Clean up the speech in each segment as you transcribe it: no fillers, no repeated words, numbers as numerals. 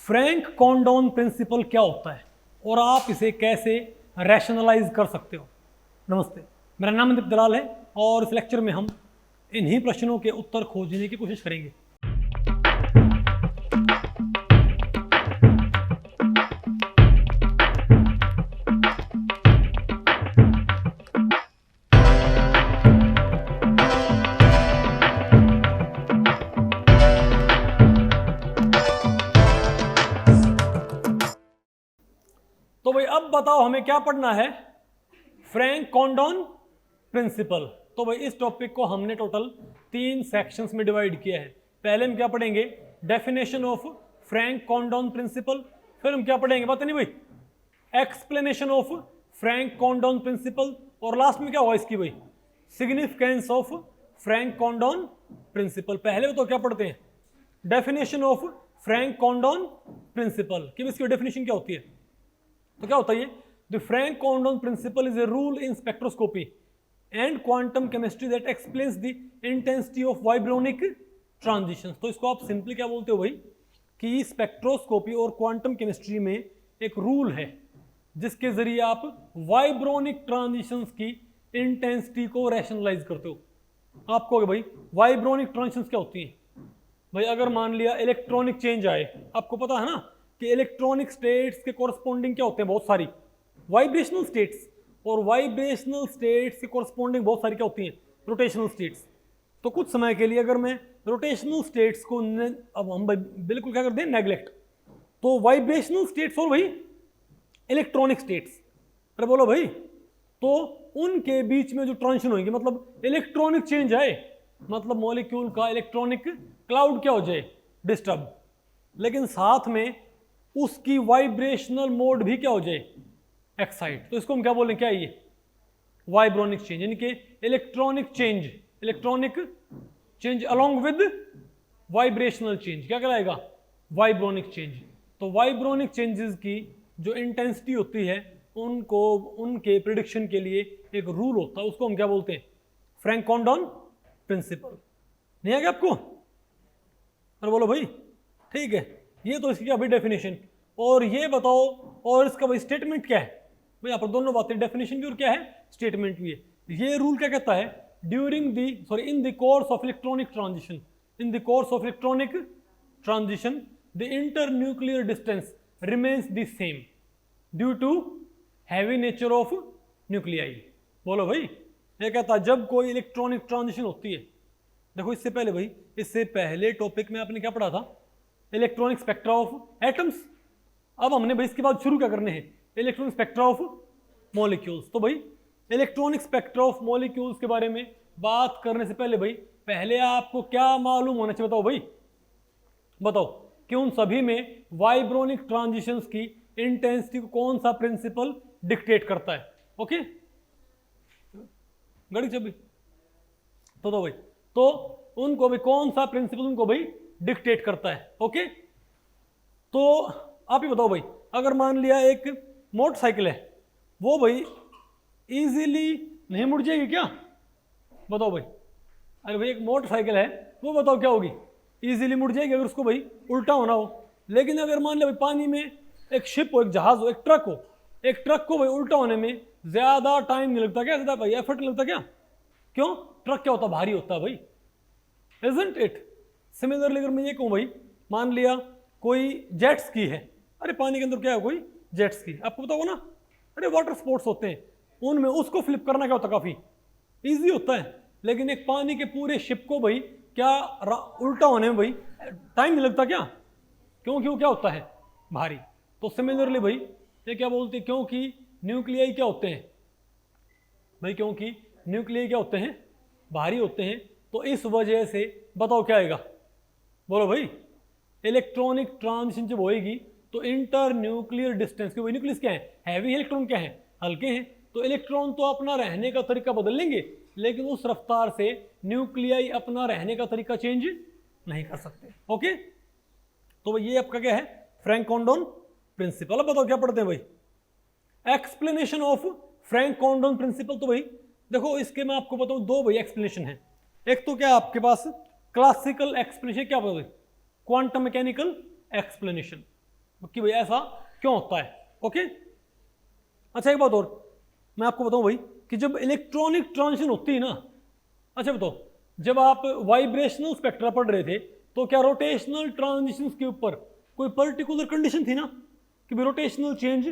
Frank Condon principal क्या होता है और आप इसे कैसे रैशनलाइज कर सकते हो। नमस्ते, मेरा नाम दीप दलाल है और इस लेक्चर में हम इन्हीं प्रश्नों के उत्तर खोजने की कोशिश करेंगे। तो भाई अब बताओ हमें क्या पढ़ना है, फ्रैंक कॉन्डोन प्रिंसिपल। तो भाई इस टॉपिक को हमने टोटल 3 सेक्शंस में डिवाइड किया है। पहले हम क्या पढ़ेंगे, definition of Frank Condon principal. फिर हम क्या पढ़ेंगे, पता नहीं भाई, explanation of Frank Condon principal. और लास्ट में क्या होगा इसकी भाई, significance of Frank Condon principal. पहले तो क्या पढ़ते हैं, definition of Frank Condon principal कि इसकी डेफिनेशन क्या होती है। तो क्या होता है ये, the Franck Condon principle is a rule in spectroscopy and quantum chemistry that explains the intensity of vibronic transitions. तो इसको आप सिंपली क्या बोलते हो भाई, कि स्पेक्ट्रोस्कोपी और क्वांटम केमिस्ट्री में एक रूल है जिसके जरिए आप वाइब्रोनिक ट्रांजिशंस की इंटेंसिटी को रैशनलाइज करते हो। आप कहोगे भाई वाइब्रोनिक ट्रांजिशंस क्या होती हैं। भाई अगर मान लिया इलेक्ट्रॉनिक चेंज आए, आपको पता है ना कि इलेक्ट्रॉनिक स्टेट्स के कॉरस्पॉन्डिंग क्या होते हैं, बहुत सारी वाइब्रेशनल स्टेट्स, और वाइब्रेशनल स्टेट्स के कॉरस्पॉन्डिंग बहुत सारी क्या होती हैं, रोटेशनल स्टेट्स। तो कुछ समय के लिए अगर मैं रोटेशनल स्टेट्स को अब हम भाई बिल्कुल क्या कर दें, नेग्लेक्ट, तो वाइब्रेशनल स्टेट्स और भाई इलेक्ट्रॉनिक स्टेट्स, अरे बोलो भाई, तो उनके बीच में जो ट्रांजिशन होगी, मतलब इलेक्ट्रॉनिक चेंज आए, मतलब मॉलिक्यूल का इलेक्ट्रॉनिक क्लाउड क्या हो जाए, डिस्टर्ब, लेकिन साथ में उसकी वाइब्रेशनल मोड भी क्या हो जाए, एक्साइट। तो इसको हम क्या बोलें, क्या है ये, वाइब्रोनिक चेंज, यानी कि electronic change along with vibrational change क्या कहलाएगा, वाइब्रोनिक चेंज। तो वाइब्रोनिक चेंजेस की जो इंटेंसिटी होती है उनको उनके प्रिडिक्शन के लिए एक रूल होता है, उसको हम क्या बोलते हैं, फ्रैंक कॉन्डोन प्रिंसिपल। नहीं आ गया आपको, अरे बोलो भाई, ठीक है। ये तो इसकी क्या भाई डेफिनेशन, और ये बताओ, और इसका भाई स्टेटमेंट क्या है। भाई यहाँ पर दोनों बातें, डेफिनेशन भी और क्या है, स्टेटमेंट भी है। ये रूल क्या कहता है, in the course of electronic transition the internuclear distance remains the same due to heavy nature of nuclei. बोलो भाई, ये कहता है जब कोई इलेक्ट्रॉनिक ट्रांजिशन होती है, देखो इससे पहले टॉपिक में आपने क्या पढ़ा था, इलेक्ट्रॉनिक स्पेक्ट्रा ऑफ एटम्स। अब हमने भाई इसके बाद शुरू क्या करने हैं, इलेक्ट्रॉनिक स्पेक्ट्रा ऑफ मॉलिक्यूल्स। तो भाई इलेक्ट्रॉनिक स्पेक्ट्रा ऑफ मॉलिक्यूल्स के बारे में बात करने से पहले आपको क्या मालूम होना चाहिए, बताओ भाई, बताओ कि उन सभी में वाइब्रोनिक ट्रांजिशंस की इंटेंसिटी को कौन सा प्रिंसिपल डिक्टेट करता है। ओके, गड़ी छबी तो भाई, तो उनको भी कौन सा प्रिंसिपल उनको भाई डिक्टेट करता है। ओके, तो आप ही बताओ भाई, अगर मान लिया एक मोटरसाइकिल है, वो भाई इजीली नहीं मुड़ जाएगी क्या, बताओ भाई। अरे भाई एक मोटरसाइकिल है, वो बताओ क्या होगी, इजीली मुड़ जाएगी अगर उसको भाई उल्टा होना हो। लेकिन अगर मान लिया भाई पानी में एक शिप हो, एक जहाज हो, एक ट्रक को भाई उल्टा होने में ज्यादा टाइम नहीं लगता क्या, ज्यादा भाई एफर्ट नहीं लगता क्या, क्यों, ट्रक क्या होता, भारी होता है भाई, इजंट इट। सिमिलरली अगर मैं ये कहूँ भाई, मान लिया कोई जेट स्की है, अरे पानी के अंदर क्या है, कोई जेट स्की, आपको पता होगा ना, अरे वाटर स्पोर्ट्स होते हैं, उनमें उसको फ्लिप करना क्या होता है, काफी इजी होता है। लेकिन एक पानी के पूरे शिप को भाई क्या उल्टा होने में भाई टाइम नहीं लगता क्या, क्योंकि वो क्या होता है, भारी। तो सिमिलरली भाई ये क्या बोलते हैं, क्योंकि न्यूक्लियाई क्या होते हैं भाई, क्योंकि न्यूक्लियाई क्या होते हैं, भारी होते हैं, तो इस वजह से बताओ क्या आएगा, बोलो भाई, इलेक्ट्रॉनिक ट्रांजिशन जब होएगी तो इंटर न्यूक्लियर डिस्टेंस, क्योंकि न्यूक्लियस क्या है, हैवी, इलेक्ट्रॉन क्या है, हल्के हैं, तो इलेक्ट्रॉन तो अपना रहने का तरीका बदल लेंगे, लेकिन उस रफ्तार से न्यूक्लियाई अपना रहने का तरीका चेंज नहीं कर सकते। ओके, तो ये आपका क्या है, फ्रैंक कॉन्डोन प्रिंसिपल। अब बताओ क्या पढ़ते हैं भाई, explanation of Frank Condon principal. तो भाई देखो इसके मैं आपको बताऊं, दो भाई एक्सप्लेनेशन है। एक तो क्या आपके पास क्लासिकल एक्सप्लेनेशन, क्या बोलते, क्वांटम मैकेनिकल एक्सप्लेनेशन, कि भाई ऐसा क्यों होता है। ओके, अच्छा एक बात और मैं आपको बताऊं भाई कि जब इलेक्ट्रॉनिक ट्रांजिशन होती है ना, अच्छा बताओ, जब आप वाइब्रेशनल स्पेक्ट्रा पढ़ रहे थे तो क्या रोटेशनल ट्रांजिशंस के ऊपर कोई पर्टिकुलर कंडीशन थी ना कि भाई रोटेशनल चेंज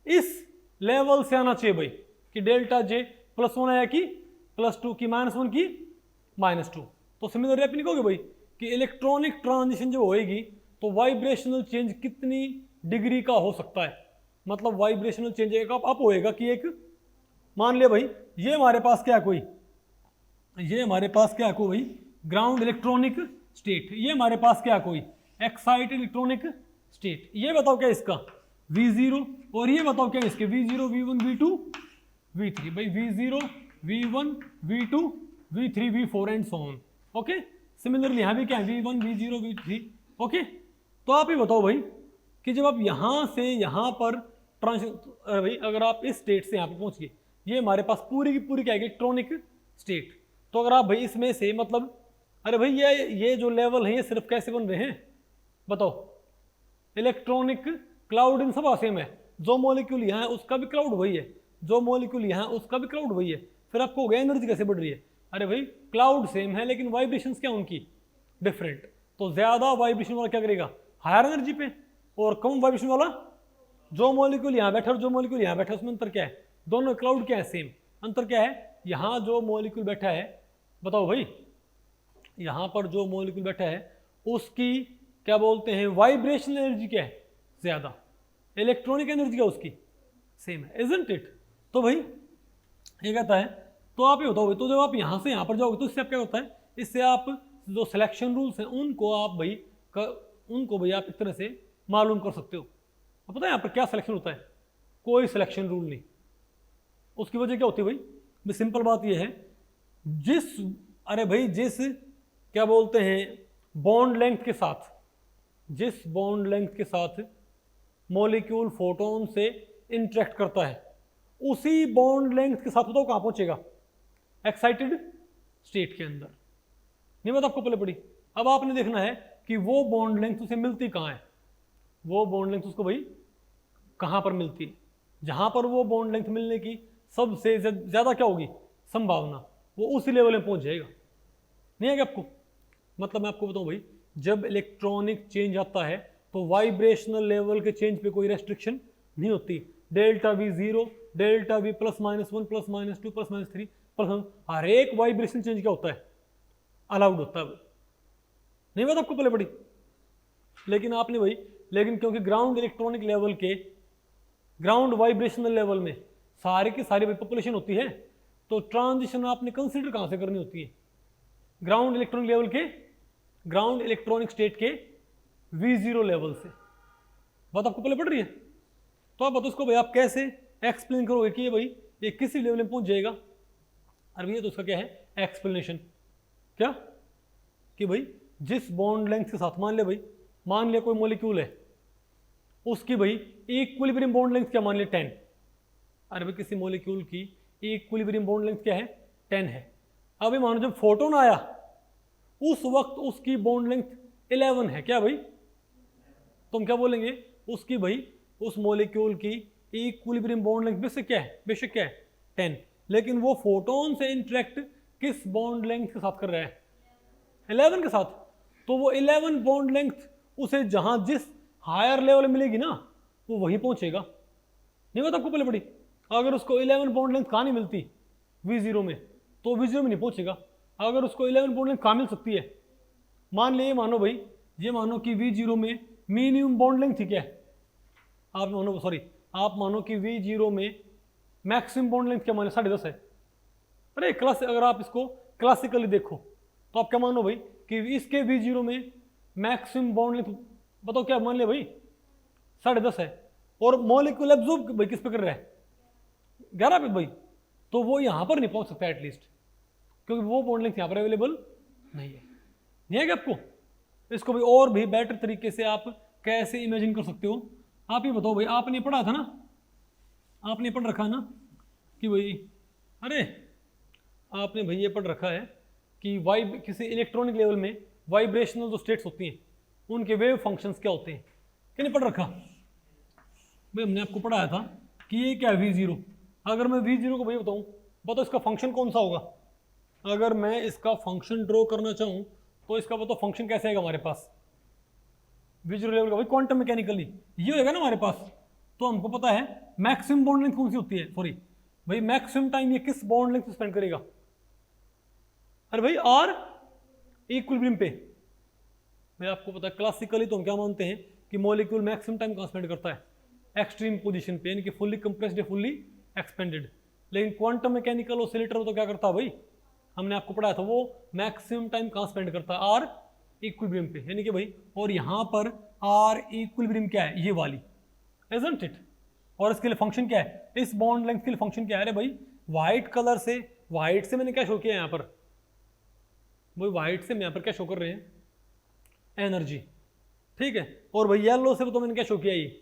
इस लेवल से आना चाहिए भाई, कि डेल्टा जे +1 आया कि +2 की -1 की -2। तो सिमिलर आप लिखोगे भाई कि इलेक्ट्रॉनिक ट्रांजिशन जब होएगी तो वाइब्रेशनल चेंज कितनी डिग्री का हो सकता है, मतलब वाइब्रेशनल चेंज एक अप होएगा कि एक, मान लिया भाई ये हमारे पास क्या है कोई, ये हमारे पास क्या है कोई ग्राउंड इलेक्ट्रॉनिक स्टेट, ये हमारे पास क्या है कोई एक्साइटेड इलेक्ट्रॉनिक स्टेट। ये बताओ क्या इसका V0 और ये बताओ क्या इसके V0 V1 V2 V3 भाई V0 V1 V2 V3 V4 and so on. Okay, similarly यहाँ भी क्या है V1 V0 V3। ओके, तो आप ही बताओ भाई कि जब आप यहाँ से यहाँ पर ट्रांजिशन, भाई अगर आप इस स्टेट से यहाँ पर पहुँच गए, ये हमारे पास पूरी की पूरी क्या है इलेक्ट्रॉनिक स्टेट, तो अगर आप भाई इसमें से मतलब अरे भाई ये जो लेवल है ये सिर्फ कैसे बन रहे हैं बताओ, इलेक्ट्रॉनिक क्लाउड इन सब सेम है, जो मॉलिक्यूल यहाँ है उसका भी क्लाउड वही है, जो मॉलिक्यूल यहाँ है उसका भी क्लाउड वही है, फिर आपको हो गया एनर्जी कैसे बढ़ रही है, अरे भाई क्लाउड सेम है लेकिन वाइब्रेशंस क्या उनकी डिफरेंट, तो ज्यादा वाइब्रेशन वाला क्या करेगा हायर एनर्जी पे, और कम वाइब्रेशन वाला जो मॉलिक्यूल यहाँ बैठा और जो मॉलिक्यूल यहाँ बैठा उसमें अंतर क्या है, दोनों क्लाउड क्या है सेम, अंतर क्या है यहाँ जो मॉलिक्यूल बैठा है बताओ भाई, यहाँ पर जो मॉलिक्यूल बैठा है उसकी क्या बोलते हैं वाइब्रेशनल एनर्जी क्या है ज्यादा, इलेक्ट्रॉनिक एनर्जी क्या उसकी सेम है, इजंट इट। तो भाई ये कहता है, तो आप ये बताओ भाई, तो जब आप यहाँ से यहाँ पर जाओगे तो इससे आप क्या होता है, इससे आप जो सिलेक्शन रूल्स हैं उनको आप भाई उनको भाई आप एक तरह से मालूम कर सकते हो। अब पता है यहाँ पर क्या सिलेक्शन होता है, कोई सिलेक्शन रूल नहीं, उसकी वजह क्या होती है भाई सिंपल बात ये है, जिस अरे भाई जिस क्या बोलते हैं बॉन्ड लेंथ के साथ, जिस बॉन्ड लेंथ के साथ मॉलिक्यूल फोटोन से इंटरेक्ट करता है उसी बॉन्ड लेंथ के साथ बताओ कहाँ पहुंचेगा एक्साइटेड स्टेट के अंदर, नहीं बात आपको पहले पड़ी। अब आपने देखना है कि वो बॉन्ड लेंथ उसे मिलती कहाँ है, वो बॉन्ड लेंथ उसको भाई कहाँ पर मिलती है, जहाँ पर वो बॉन्ड लेंथ मिलने की सबसे ज़्यादा क्या होगी संभावना, वो उसी लेवल में पहुंच जाएगा। नहीं है क्या आपको, मतलब मैं आपको बताऊं भाई जब इलेक्ट्रॉनिक चेंज आता है तो वाइब्रेशनल लेवल के चेंज पे कोई रेस्ट्रिक्शन नहीं होती, डेल्टा V0 डेल्टा V +-1 +-2 +-3 हर एक वाइब्रेशन चेंज क्या होता है अलाउड होता है, नहीं बात आपको पहले पड़ी। लेकिन आपने भाई लेकिन क्योंकि ग्राउंड इलेक्ट्रॉनिक लेवल के ग्राउंड वाइब्रेशनल लेवल में सारी की सारी पॉपुलेशन होती है, तो ट्रांजिशन आपने कंसीडर कहाँ से करनी होती है ग्राउंड इलेक्ट्रॉनिक लेवल के, ग्राउंड इलेक्ट्रॉनिक स्टेट के V0 लेवल से। बात आपको पहले पड़ रही है, तो आप बताओ उसको भाई आप कैसे एक्सप्लेन करोगे कि ये भाई ये किसी लेवल में पहुंच जाएगा। अरे भैया तो उसका क्या है एक्सप्लेनेशन, क्या कि भाई जिस बॉन्ड लेंथ के साथ मान लिया कोई मॉलिक्यूल है उसकी भाई इक्विलिब्रियम बॉन्ड लेंथ क्या मान लिया 10, अरे भाई किसी मॉलिक्यूल की इक्विलिब्रियम बॉन्ड लेंथ क्या है 10 है। अभी मानो जब फोटोन आया उस वक्त उसकी बॉन्ड लेंथ 11 है, क्या भाई तो हम क्या बोलेंगे उसकी भाई उस मॉलिक्यूल की इक्विलिब्रियम बॉन्ड लेंथ बेशक क्या है 10, लेकिन वो फोटोन से इंटरेक्ट किस बॉन्ड लेंथ के साथ कर रहा है 11 के साथ, तो वो 11 बॉन्ड लेंथ उसे जहां जिस हायर लेवल मिलेगी ना वो वहीं पहुंचेगा। नहीं बात आपको पहले पड़ी, अगर उसको 11 बॉन्ड लेंथ कहाँ नहीं मिलती V0 में तो V0 में नहीं पहुंचेगा। अगर उसको 11 बॉन्ड लेंथ कहाँ मिल सकती है, मान लीजिए मानो भाई ये मानो कि V0 में मिनिमम बॉन्ड लेंथ थी क्या, आप मानो कि V0 में मैक्सिमम बॉन्ड लेंथ क्या माने 10.5 है। अरे क्लास अगर आप इसको क्लासिकली देखो तो आप क्या मानो भाई कि इसके V0 में मैक्सिमम बॉन्ड लेंथ बताओ क्या मान लिया भाई 10.5 है, और मॉलिक्यूल एब्जॉर्ब भाई किस पे कर रहा है 11 पे भाई, तो वो यहाँ पर नहीं पहुँच सकता एटलीस्ट, क्योंकि वो बॉन्ड लेंथ यहाँ पर अवेलेबल नहीं है क्या आपको। इसको भी और भी बेटर तरीके से आप कैसे इमेजिन कर सकते हो, आप ही बताओ भाई, आपने पढ़ा था ना, आपने पढ़ रखा ना कि भाई अरे आपने भाई ये पढ़ रखा है कि किसी इलेक्ट्रॉनिक लेवल में वाइब्रेशनल जो स्टेट्स होती हैं उनके वेव फंक्शंस क्या होते हैं, क्या नहीं पढ़ रखा। भाई हमने आपको पढ़ाया था कि ये क्या है V0। अगर मैं V0 को भाई बताओ इसका फंक्शन कौन सा होगा। अगर मैं इसका फंक्शन ड्रॉ करना चाहूँ तो इसका बताओ फंक्शन कैसे आएगा हमारे पास V0 लेवल का, भाई क्वांटम मैकेनिकली ये होगा ना हमारे पास। तो हमको पता है मैक्सिमम बॉन्ड लेंथ कौन सी होती है, सॉरी भाई मैक्सिमम टाइम ये किस बॉन्ड लेंथ स्पेंड करेगा। अरे भाई आर इक्विलिब्रियम पे। भाई आपको पता है क्लासिकली तो हम क्या मानते हैं कि मॉलिक्यूल मैक्सिमम टाइम कहाँ स्पेंड करता है, एक्सट्रीम पोजीशन पे, यानी कि फुल्ली कंप्रेस्ड या फुल्ली एक्सपेंडेड। लेकिन क्वांटम मैकेनिकल ऑसिलेटर तो क्या करता है भाई, हमने आपको पढ़ाया था वो मैक्सिमम टाइम कहाँ स्पेंड करता है, आर इक्विलिब्रियम पे, यानी कि भाई और यहाँ पर आर इक्विलिब्रियम क्या है, ये वाली, इजंट इट। और इसके लिए फंक्शन क्या है, इस बॉन्ड लेंथ के लिए फंक्शन क्या है। अरे भाई व्हाइट कलर से, व्हाइट से मैंने क्या शो किया यहाँ पर, भाई व्हाइट से मैं यहाँ पर क्या शो कर रहे हैं, एनर्जी, ठीक है। और भाई येलो से तो मैंने क्या शो किया, ये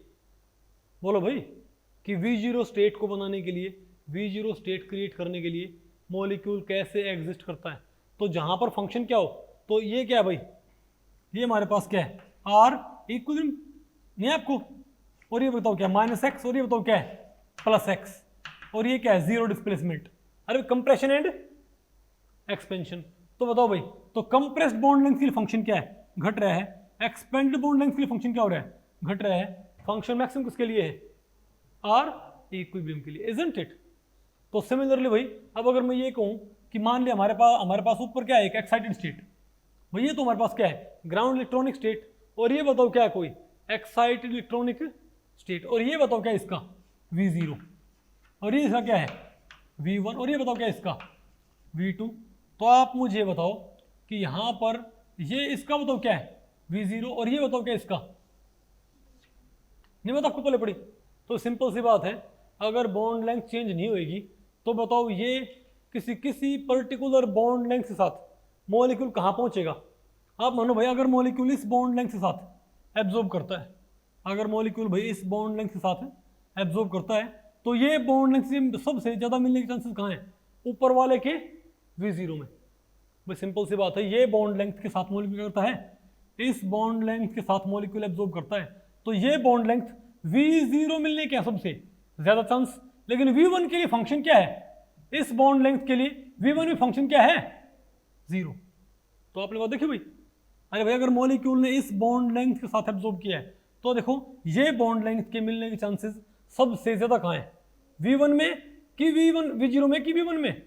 बोलो भाई कि V0 स्टेट को बनाने के लिए, V0 स्टेट क्रिएट करने के लिए मॉलिक्यूल कैसे एग्जिस्ट करता है। तो जहां पर फंक्शन क्या हो, तो ये क्या है भाई, ये हमारे पास क्या है, आर इक्विलिब्रियम नहीं है आपको, और ये बताओ क्या -x, और ये बताओ क्या है +x, और ये क्या है जीरो डिस्प्लेसमेंट। अरे कंप्रेशन एंड एक्सपेंशन। तो बताओ भाई, तो कंप्रेस्ड बॉन्ड लेंथ के लिए फंक्शन क्या है, घट रहा है। एक्सपेंडेड बॉन्ड लेंथ के लिए फंक्शन क्या हो रहा है, घट रहा है। फंक्शन मैक्सिमम किसके लिए है, आर इक्विलिब्रियम के लिए, इजंट इट। तो सिमिलरली भाई अब अगर मैं ये कहूं कि मान लिया हमारे पास ऊपर क्या है, एक एक्साइटेड स्टेट, भाई ये तो हमारे पास क्या है, ग्राउंड इलेक्ट्रॉनिक स्टेट, और ये बताओ क्या है, कोई एक्साइटेड इलेक्ट्रॉनिक स्टेट, और ये बताओ क्या है इसका V0, और ये इसका क्या है V1, और ये बताओ क्या है इसका V2। तो आप मुझे बताओ कि यहां पर ये इसका बताओ क्या है V0, और ये बताओ क्या है इसका, नहीं बताओ आपको पहले पड़ी। तो सिंपल सी बात है, अगर बॉन्ड लेंथ चेंज नहीं होएगी तो बताओ ये किसी पर्टिकुलर बॉन्ड लेंथ के साथ मॉलिक्यूल कहाँ पहुंचेगा। आप मानो भाई अगर मॉलिक्यूल इस बॉन्ड लेंथ के साथ एब्जॉर्ब करता है, अगर मॉलिक्यूल भाई इस बॉन्ड लेंथ के साथ एब्जॉर्ब करता है, तो ये बॉन्ड लेंथ से सबसे ज़्यादा मिलने के चांसेस कहाँ हैं, ऊपर वाले के V0 में। भाई सिंपल सी बात है, ये बॉन्ड लेंथ के साथ मॉलिक्यूल करता है, इस बॉन्ड लेंथ के साथ मॉलिक्यूल एब्जॉर्ब करता है, तो ये बॉन्ड लेंथ V0 मिलने के सबसे ज्यादा चांस। लेकिन V1 के लिए फंक्शन क्या है, इस बॉन्ड लेंथ के लिए V1 में फंक्शन क्या है, 0। तो आपने बात देखी भाई, अरे भाई अगर मॉलिक्यूल ने इस बॉन्ड लेंथ के साथ एब्जॉर्ब किया है, तो देखो ये बॉन्ड लेंथ के मिलने के चांसेस सबसे ज्यादा कहाँ है, V1 में कि V0 में कि V1 में,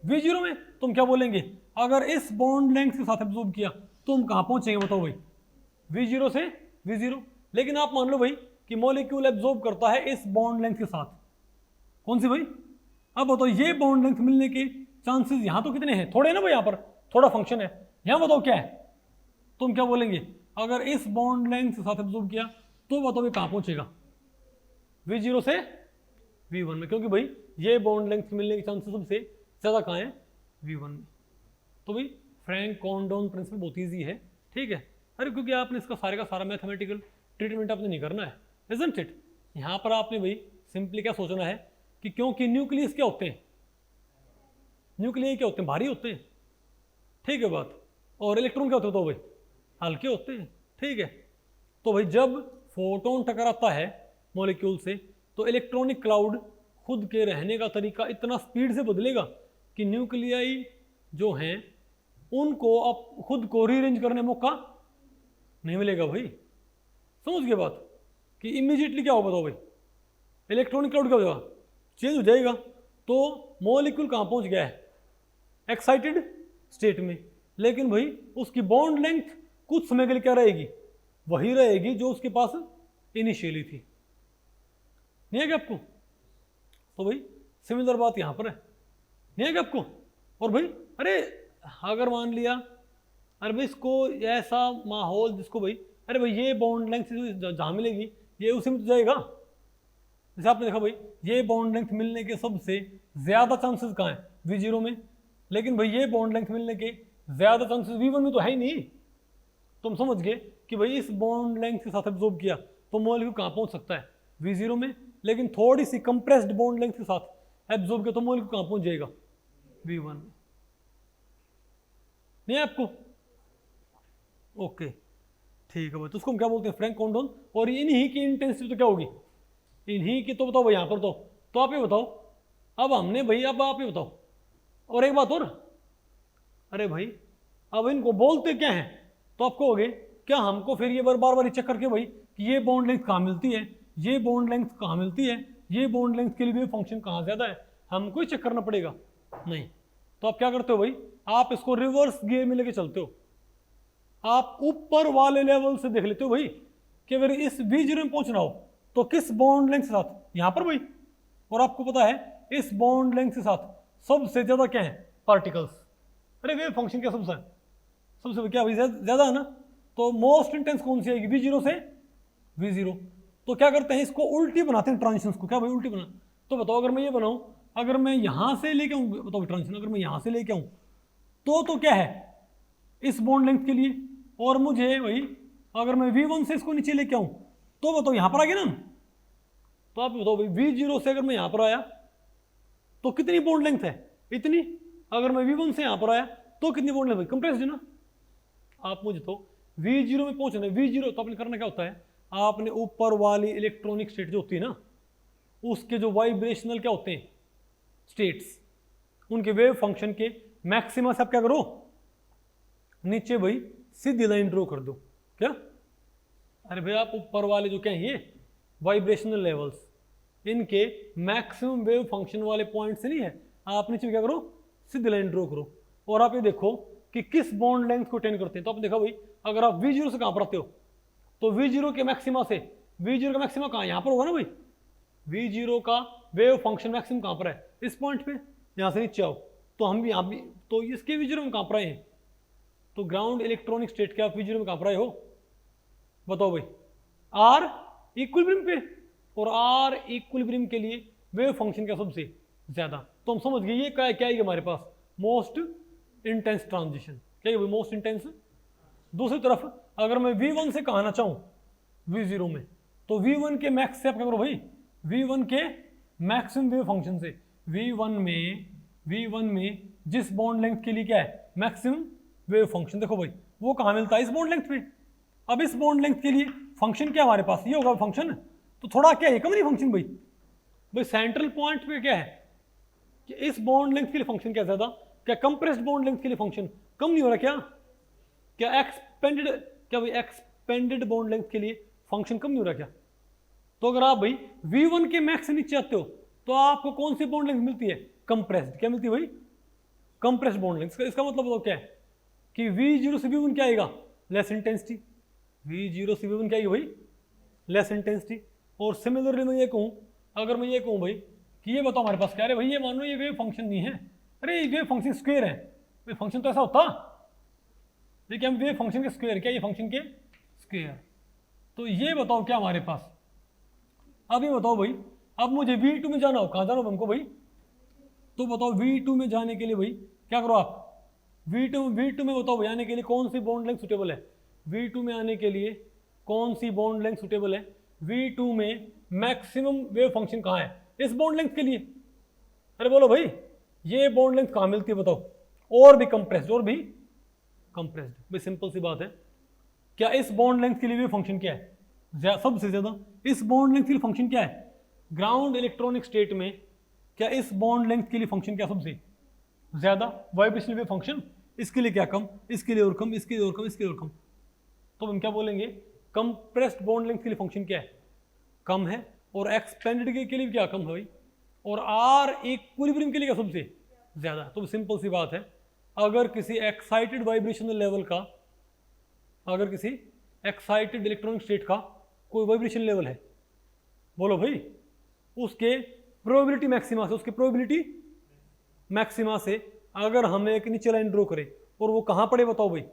V0 में। तुम क्या बोलेंगे, अगर इस बॉन्ड लेंथ के साथ एब्जॉर्ब किया तो हम कहाँ पहुंचेंगे बताओ भाई, V0 से V0। लेकिन आप मान लो भाई कि मॉलिक्यूल एब्जॉर्ब करता है इस बॉन्ड लेंथ के साथ, कौन सी भाई, अब बताओ ये बॉन्ड लेंथ मिलने के चांसेस यहाँ तो कितने हैं, थोड़े हैं ना भाई, यहाँ पर थोड़ा फंक्शन है, यहाँ बताओ क्या है। तुम क्या बोलेंगे, अगर इस बॉन्ड लेंथ के साथ एब्जॉर्ब किया तो बताओ ये कहाँ पहुंचेगा, V0 से V1 में, क्योंकि भाई ये बॉन्ड लेंथ मिलने के चांसेस सबसे ज़्यादा कहाँ है, V1 में। तो भाई फ्रैंक कॉन्डोन प्रिंसिपल बहुत ईजी है, ठीक है। अरे क्योंकि आपने इसका सारे का सारा मैथमेटिकल ट्रीटमेंट आपने नहीं करना है, इजंट इट। यहाँ पर आपने भाई सिंपली क्या सोचना है कि क्योंकि न्यूक्लियस क्या होते हैं, न्यूक्लियस क्या होते हैं, भारी होते हैं, ठीक है बात, और इलेक्ट्रॉन क्या होते हैं तो भाई हल्के होते हैं, ठीक है। तो भाई जब फोटोन टकराता है मॉलिक्यूल से तो इलेक्ट्रॉनिक क्लाउड खुद के रहने का तरीका इतना स्पीड से बदलेगा कि न्यूक्लियाई जो हैं उनको अब खुद को रीअरेंज करने मौका नहीं मिलेगा भाई। समझ गए बात कि इमीडिएटली क्या होगा बताओ भाई, इलेक्ट्रॉनिक क्लाउड क्या हो जाएगा, चेंज हो जाएगा। तो मॉलिक्यूल कहाँ पहुंच गया है, एक्साइटेड स्टेट में, लेकिन भाई उसकी बॉन्ड लेंथ कुछ समय के लिए क्या रहेगी, वही रहेगी जो उसके पास इनिशियली थी, नहीं है क्या आपको। तो भाई सिमिलर बात यहाँ पर है, नहीं है क्या आपको। और भाई अरे अगर मान लिया, अरे भाई इसको ऐसा माहौल जिसको भाई, अरे भाई ये बॉन्ड लेंथ जहाँ मिलेगी ये उसी में तो जाएगा। जैसे आपने देखा भाई ये बॉन्ड लेंथ मिलने के सबसे ज़्यादा चांसेस कहाँ हैं, V0 में, लेकिन भाई ये बॉन्ड लेंथ मिलने के ज़्यादा चांसेस V1 में तो है ही नहीं। तुम समझ गए कि भाई इस बॉन्ड लेंथ के साथ एब्जॉर्ब किया तो मॉलिक्यूल कहाँ पहुँच सकता है, V0 में, लेकिन थोड़ी सी कंप्रेस्ड बॉन्ड लेंथ के साथ एब्जॉर्ब किया तो मॉलिक्यूल कहाँ पहुँच जाएगा, V1 में। नहीं है आपको, ओके ठीक है भाई। तो उसको हम क्या बोलते हैं, फ्रैंक कॉन्डोन। और इन्हीं की इंटेंसिटी तो क्या होगी, इन्हीं की, तो बताओ भाई यहाँ पर तो आप ये बताओ, अब हमने भाई, अब आप ये बताओ, और एक बात और, अरे भाई अब इनको बोलते क्या हैं, तो आप कहोगे क्या हमको फिर ये बार बार चेक करके भाई कि ये बॉन्ड लेंथ कहाँ मिलती है, ये बॉन्ड लेंथ कहाँ मिलती है, ये बॉन्ड लेंथ के लिए भी फंक्शन कहाँ ज़्यादा है, हमको ही चेक करना पड़ेगा? नहीं। तो आप क्या करते हो भाई, आप इसको रिवर्स गियर में लेके चलते हो, आप ऊपर वाले लेवल से देख लेते हो भाई कि अगर इस V0 में पहुंचना हो तो किस बॉन्ड लेंथ के साथ, यहां पर भाई, और आपको पता है इस बॉन्ड लेंथ के साथ सबसे ज्यादा क्या है, पार्टिकल्स। अरे वेव फंक्शन क्या सबसे क्या भाई ज्यादा है ना, तो मोस्ट इंटेंस कौन सी आएगी, V0 से V0। तो क्या करते हैं, इसको उल्टी बनाते हैं ट्रांजिशंस को, क्या भाई उल्टी बना। तो बताओ अगर मैं ये बनाऊं, अगर मैं यहां से लेके आऊं, बताओ ट्रांजिशन अगर मैं यहां से लेके आऊं तो क्या है इस बॉन्ड लेंथ के लिए, और मुझे भाई अगर मैं V1 से इसको नीचे लेके आऊं तो बताओ यहां पर आ गया ना। तो आप बताओ भाई V0 से अगर मैं यहां पर आया तो कितनी बॉन्ड लेंथ है, इतनी। अगर मैं V1 से यहां पर आया तो कितनी बॉन्ड लेंथ है, कंप्रेस्ड है ना। आप मुझे तो V0 में पहुंचना है, V0 तो आपने करना क्या होता है, आपने ऊपर वाली इलेक्ट्रॉनिक स्टेट जो होती है ना, उसके जो वाइब्रेशनल क्या होते हैं स्टेट्स, उनके वेव फंक्शन के मैक्सिमा से आप क्या करो, नीचे भाई सीधी लाइन ड्रॉ कर दो। क्या, अरे भाई आप ऊपर वाले जो क्या है ये वाइब्रेशनल लेवल्स, इनके मैक्सिमम वेव फंक्शन वाले पॉइंट से नहीं है, आप नीचे क्या करो, सीधी लाइन ड्रॉ करो, और आप ये देखो कि किस बॉन्ड लेंथ को अटेन करते हैं। तो आप देखो भाई अगर आप V0 से कहां पर आते हो, तो V0 के मैक्सिमा से, V0 का मैक्सिमा कहां, यहां पर होगा ना भाई, V0 का वेव फंक्शन मैक्सिमम कहां पर है, इस पॉइंट पे। यहां से नीचे आओ तो हम भी यहां भी, तो इसके V0 में कहां पर आए हैं, तो ग्राउंड इलेक्ट्रॉनिक स्टेट के आप V0 में कहां पर आए हो, बताओ भाई, R इक्विलिब्रियम पे, और R इक्विलिब्रियम के लिए वेव फंक्शन का सबसे ज्यादा। तो हम समझ गए ये क्या है हमारे पास, मोस्ट इंटेंस ट्रांजिशन, क्या है मोस्ट इंटेंस। दूसरी तरफ अगर मैं V1 से कहना चाहूं V0 में, तो V1 के मैक्स से आप क्या करो भाई, V1 के मैक्सिमम वेव फंक्शन से, V1 में जिस बॉन्ड लेंथ के लिए क्या है मैक्सिमम वेव फंक्शन, देखो भाई वो कहां मिलता है, इस बॉन्ड लेंथ पे। अब इस बॉन्ड लेंथ के लिए फंक्शन क्या हमारे पास, ये होगा फंक्शन, तो थोड़ा क्या है कम नहीं फंक्शन भाई सेंट्रल पॉइंट पे क्या है कि इस बॉन्ड लेंथ के लिए फंक्शन क्या ज्यादा, क्या कंप्रेस्ड बॉन्ड लेंथ के लिए फंक्शन कम नहीं हो रहा, क्या एक्सपेंडेड, क्या भाई एक्सपेंडेड बॉन्ड लेंथ के लिए फंक्शन कम नहीं हो रहा क्या। तो अगर आप भाई V1 के मैक्स से नीचे आते हो तो आपको कौन सी बॉन्ड लेंथ मिलती है, कंप्रेस्ड, क्या मिलती है भाई, कंप्रेस्ड बॉन्ड लेंथ। इसका मतलब बताओ क्या है कि V0 से V1 क्या आएगा, लेस इंटेंसिटी, V0 से V1 क्या आएगी भाई, लेस इंटेंसिटी। और सिमिलरली मैं ये कहूं, अगर मैं ये कहूं भाई कि ये बताओ हमारे पास क्या है भाई, ये मान लो ये वेव फंक्शन नहीं है, अरे ये वेव फंक्शन स्क्वायर है, वेव फंक्शन तो ऐसा होता, देखिए हम वेव फंक्शन के स्क्वायर, क्या ये फंक्शन के स्क्वायर। तो ये बताओ क्या हमारे पास, अब ये बताओ भाई, अब मुझे V2 में जाना हो, कहां जाना हो हमको भाई, तो बताओ V2 में जाने के लिए भाई क्या करो आप, V2 में बताओ भाई आने के लिए कौन सी बॉन्ड लेंथ सुटेबल है, V2 में आने के लिए कौन सी बॉन्ड लेंथ सुटेबल है, V2 में मैक्सिमम वेव फंक्शन कहाँ है, इस बॉन्ड लेंथ के लिए। अरे बोलो भाई ये बॉन्ड लेंथ कहाँ मिलती है बताओ, और भी कंप्रेस्ड, और भी कंप्रेस्ड भाई, सिंपल सी बात है। क्या इस बॉन्ड लेंथ के लिए वेव फंक्शन क्या है, सबसे ज्यादा, इस बॉन्ड लेंथ के लिए फंक्शन क्या है, ग्राउंड इलेक्ट्रॉनिक स्टेट में क्या इस बॉन्ड लेंथ के लिए फंक्शन क्या सबसे ज्यादा, वाइब्रेशनल वेव फंक्शन, इसके लिए क्या कम, इसके लिए और कम, इसके लिए और कम, इसके लिए और कम। तो हम क्या बोलेंगे, कंप्रेस्ड बॉन्ड लेंथ के लिए फंक्शन क्या है, कम है, और एक्सपेंडेड के लिए क्या कम है भाई, और R इक्विलिब्रियम के लिए क्या सबसे ज्यादा। तो सिंपल सी बात है, अगर किसी एक्साइटेड वाइब्रेशनल लेवल का, अगर किसी एक्साइटेड इलेक्ट्रॉनिक स्टेट का कोई वाइब्रेशन लेवल है, बोलो भाई उसके प्रोबेबिलिटी मैक्सिमा से, उसके प्रोबेबिलिटी मैक्सिमा से अगर हम एक नीचे लाइन ड्रॉ करें और वो कहाँ पड़े बताओ भाई,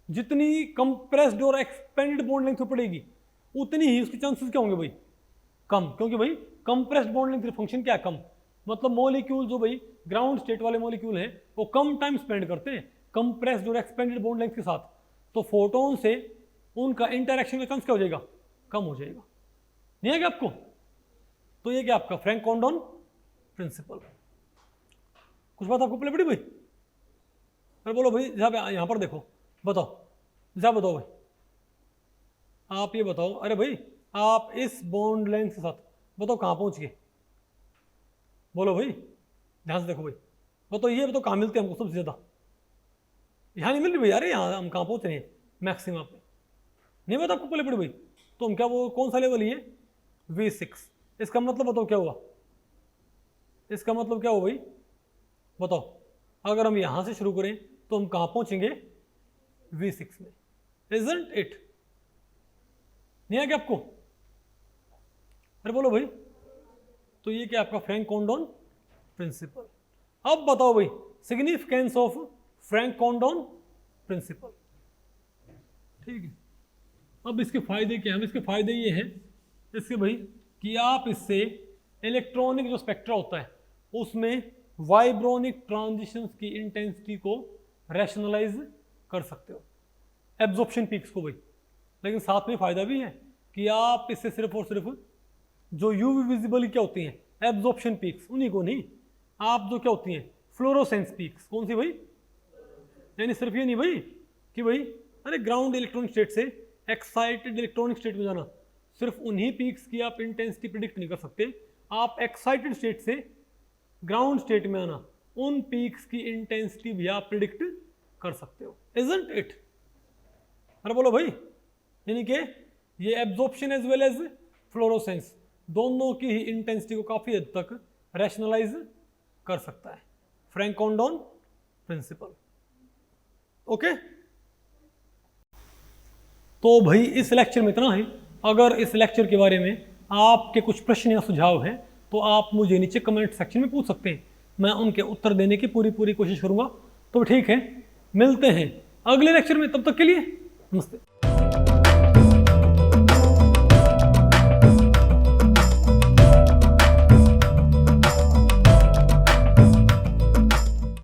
जितनी कंप्रेस्ड और एक्सपेंडेड बॉन्ड लेंथ पड़ेगी उतनी ही उसके चांसेस क्या होंगे भाई, कम, क्योंकि भाई कंप्रेस्ड बॉन्ड लेंथ फंक्शन क्या है, कम। मतलब मॉलिक्यूल जो भाई ग्राउंड स्टेट वाले मॉलिक्यूल हैं वो कम टाइम स्पेंड करते हैं कंप्रेस्ड और एक्सपेंडेड बॉन्ड लेंथ के साथ, तो फोटोन से उनका इंटरेक्शन का चांस क्या हो जाएगा, कम हो जाएगा। नहीं है क्या आपको, तो ये क्या आपका फ्रैंक कॉन्डोन प्रिंसिपल। कुछ बात आपको पड़ी भाई, अरे बोलो भाई यहाँ पर देखो, बताओ बताओ भाई, आप ये बताओ, अरे भाई आप इस बॉन्ड लेंथ के साथ बताओ कहाँ पहुँच गए, बोलो भाई, ध्यान से देखो भाई, बताओ ये बताओ कहाँ मिलते हैं हमको सबसे ज़्यादा, यहाँ नहीं मिल रही भाई यार, यहाँ हम कहाँ पहुँच रहे हैं मैक्सिमम पे, नहीं बता आपको पहले पड़े भाई, तो हम क्या वो कौन सा लेवल ये V6, इसका मतलब बताओ क्या हुआ, इसका मतलब क्या हुआ भाई बताओ, अगर हम यहाँ से शुरू करें तो हम कहाँ पहुँचेंगे V6 में, इजंट इट, नहीं है क्या आपको, अरे बोलो भाई, तो ये क्या आपका फ्रैंक कोंडोन प्रिंसिपल। अब बताओ भाई significance of Franck Condon principle, ठीक है। अब इसके फायदे क्या हैं, इसके फायदे ये हैं इसके भाई कि आप इससे इलेक्ट्रॉनिक जो स्पेक्ट्रा होता है उसमें वाइब्रोनिक ट्रांजिशंस की इंटेंसिटी को रैशनलाइज कर सकते हो, एब्जॉर्प्शन पीक्स को भाई, लेकिन साथ में फायदा भी है कि आप इससे सिर्फ और सिर्फ जो यूवी विजिबल क्या होती हैं एब्जॉर्प्शन पीक्स, उन्हीं को नहीं, आप जो क्या होती हैं फ्लोरोसेंस पीक्स, कौन सी भाई, यानी सिर्फ ये नहीं भाई कि भाई अरे ग्राउंड इलेक्ट्रॉनिक स्टेट से एक्साइटेड इलेक्ट्रॉनिक स्टेट में जाना, सिर्फ उन्हीं पीक्स की आप इंटेंसिटी प्रिडिक्ट नहीं कर सकते, आप एक्साइटेड स्टेट से ग्राउंड स्टेट में आना, उन पीक्स की इंटेंसिटी भी आप प्रिडिक्ट कर सकते हो, इजंट इट, अरे बोलो भाई, यानी कि ये absorption as well as fluorescence दोनों की ही इंटेंसिटी को काफ़ी हद तक रैशनलाइज कर सकता है, फ्रैंक कोंडोन प्रिंसिपल, ओके। तो भाई इस लेक्चर में इतना ही, अगर इस लेक्चर के बारे में आपके कुछ प्रश्न या सुझाव हैं तो आप मुझे नीचे कमेंट सेक्शन में पूछ सकते हैं, मैं उनके उत्तर देने की पूरी कोशिश करूंगा। तो ठीक है, मिलते हैं अगले लेक्चर में, तब तक के लिए नमस्ते।